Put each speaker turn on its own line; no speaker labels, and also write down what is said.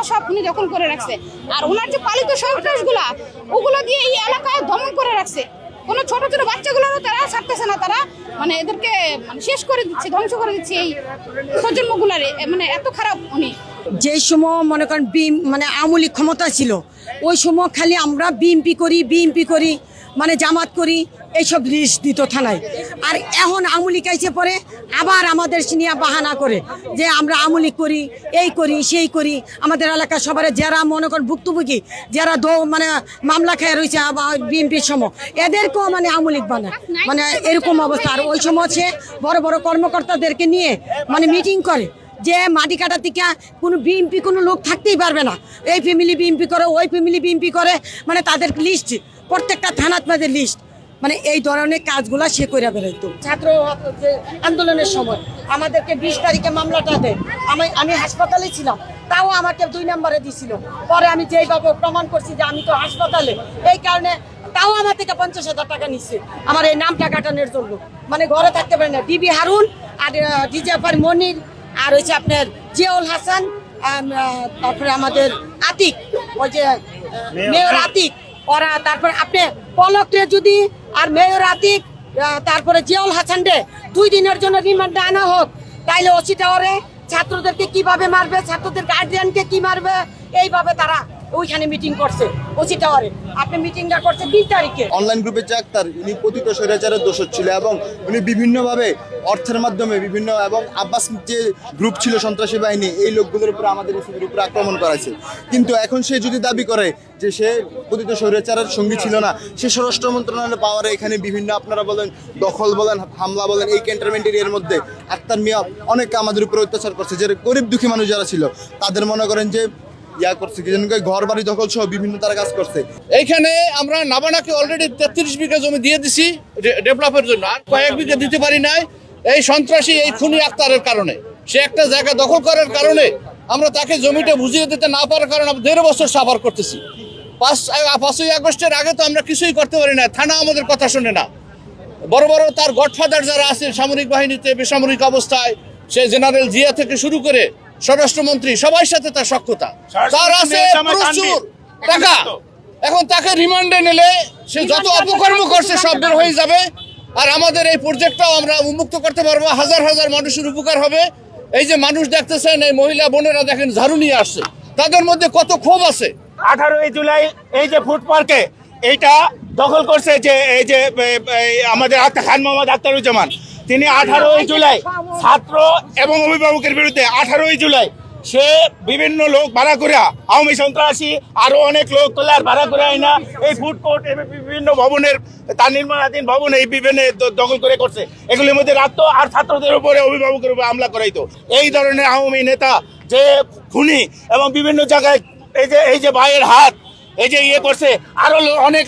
সব উনি দখল করে রাখছে। আর ওনার যে পালিত সন্ত্রাসগুলা ওগুলো দিয়ে এই এলাকায় দমন করে রাখছে। কোনো ছোট ছোট বাচ্চাগুলোরও তারা ছাড়তেছে না, তারা মানে এদেরকে মানে শেষ করে দিচ্ছে, ধ্বংস করে দিচ্ছে এই প্রজন্মগুলারে। মানে এত খারাপ উনি।
যেই সময় মনে করেন মানে আওয়ামী লীগ ক্ষমতা ছিল, ওই সময় খালি আমরা বিএমপি করি মানে জামাত করি, এইসব লিস্ট দিত থানায়। আর এখন আওয়ামী লীগ আইসে পরে আবার আমাদের নিয়ে বাহানা করে যে আমরা আওয়ামী লীগ করি, এই করি সেই করি। আমাদের এলাকার সবার যারা মনে করেন ভুক্তভোগী, যারা মানে মামলা খেয়ে রয়েছে বিএমপির সময়, এদেরকেও মানে আওয়ামী লীগ বানায়, মানে এরকম অবস্থা। আর ওই সময় সে বড় বড় কর্মকর্তাদেরকে নিয়ে মানে মিটিং করে যে মাটি কাটা থেকে কোনো বিএমপি কোনো লোক থাকতেই পারবে না, এই ফ্যামিলি বিএমপি করে, ওই ফ্যামিলি বিএমপি করে, মানে তাদের লিস্ট প্রত্যেকটা থানাত মাঝে লিস্ট, মানে এই ধরনের কাজগুলা সে করে বেরোতো। ছাত্র আন্দোলনের সময় আমাদেরকে 20 তারিখে মামলাটা দেয়, আমি হাসপাতালে ছিলাম, তাও আমাকে 2 নম্বরে দিছিল। পরে আমি যেইভাবে প্রমাণ করছি যে আমি তো হাসপাতালে, এই কারণে তাও আমার থেকে 50,000 টাকা নিচ্ছে আমার এই নামটা কাটানোর জন্য। মানে ঘরে থাকতে পারে না। ডিবি হারুন আর ডিজাফার মনির আর হচ্ছে আপনার জিয়াউল হাসান, তারপরে আমাদের আতিক, ওই যে মেয়র আতিক, ওরা তারপরে আপনি পলকরে যদি আর মেয়র আতিক তারপরে জিয়াউল হাসান রে 2 দিনের জন্য রিমান্ডে আনা হোক, তাইলে ওসি টাওয়ারে ছাত্রদেরকে কিভাবে মারবে, ছাত্রদের গার্জিয়ানকে কি মারবে, এইভাবে তারা ওইখানে মিটিং করছে ওসি টাওয়ারে। আপনি মিটিংটা করছে 20 তারিখে।
অনলাইন গ্রুপে যে আক্তার, উনি পতিত স্বৈরাচারের দোষর ছিল এবং উনি বিভিন্নভাবে অর্থের মাধ্যমে বিভিন্ন এবং আব্বাস যে গ্রুপ ছিল সন্ত্রাসী বাহিনী, এই লোকগুলোর উপরে আমাদের ইসিবির উপরে আক্রমণ করাছে। কিন্তু এখন সে যদি দাবি করে যে সে পতিত স্বৈরাচারের সঙ্গী ছিল না, সে স্বরাষ্ট্র মন্ত্রণালয়ের পাওয়ারে এখানে বিভিন্ন আপনারা বলেন দখল বলেন হামলা বলেন, এই ক্যান্টনমেন্ট এরিয়ার মধ্যে আক্তার মিয়া অনেকে আমাদের উপরে অত্যাচার করছে। যে গরিব দুঃখী মানুষ যারা ছিল তাদের মনে করেন যে করছে কি ঘর বাড়ি দখল সহ বিভিন্ন তারা কাজ করছে।
এইখানে আমরা নাবানাকে অলরেডি 33 বিঘা জমি দিয়ে দিছি ডেভেলপের জন্য, আর কয়েক বিঘা দিতে পারি নাই এই সন্ত্রাসী এই খুনি আক্তারের কারণে। সে একটা জায়গা দখল করার কারণে আমরা তাকে জমিটা বুঝিয়ে দিতে না পারার কারণে 1.5 বছর সাফার করতেছি। 5ই আগস্টের আগে তো আমরা কিছুই করতে পারি না, থানা আমাদের কথা শুনে না। বড় বড় তার গডফাদার যারা আছে সামরিক বাহিনীতে, বেসামরিক অবস্থায়, সে জেনারেল জিয়া থেকে শুরু করে স্বরাষ্ট্রমন্ত্রী, সবার সাথে তার সখ্যতা, তার আছে প্রচুর টাকা। এখন তাকে রিমান্ডে নিলে সে যত অপকর্ম করছে সব বের হয়ে যাবে। আর আমাদের এই প্রজেক্টটাও আমরা উন্মুক্ত করতে পারবো, হাজার হাজার মানুষের উপকার হবে। এই যে মানুষ দেখতেছেন, এই মহিলা বোনেরা দেখেন ঝাড়ু নিয়ে আসছে, তাদের মধ্যে কত ক্ষোভ আছে।
18ই জুলাই এই যে ফুড পার্কে এইটা দখল করছে যে এই যে আমাদের খান মোহাম্মদ আখতারুজ্জামান, তিনি 18ই জুলাই ছাত্র এবং অভিভাবকের বিরুদ্ধে 18ই জুলাই সে বিভিন্ন লোক ভাড়া করে, আওয়ামী সন্ত্রাসী আরো অনেক লোক তোলার ভাড়া করে আইনা এই ফুড কোর্ট বিভিন্ন ভবনের, তার নির্মাণাধীন ভবন এই বিভিন্ন দখল করে করছে। এগুলির মধ্যে রাখতো আর ছাত্রদের উপরে অভিভাবকের উপরে হামলা করাইতো। এই ধরনের আওয়ামী নেতা যে খুনি এবং বিভিন্ন জায়গায় এই যে ভাইয়ের হাত এই যে করছে, আরো অনেক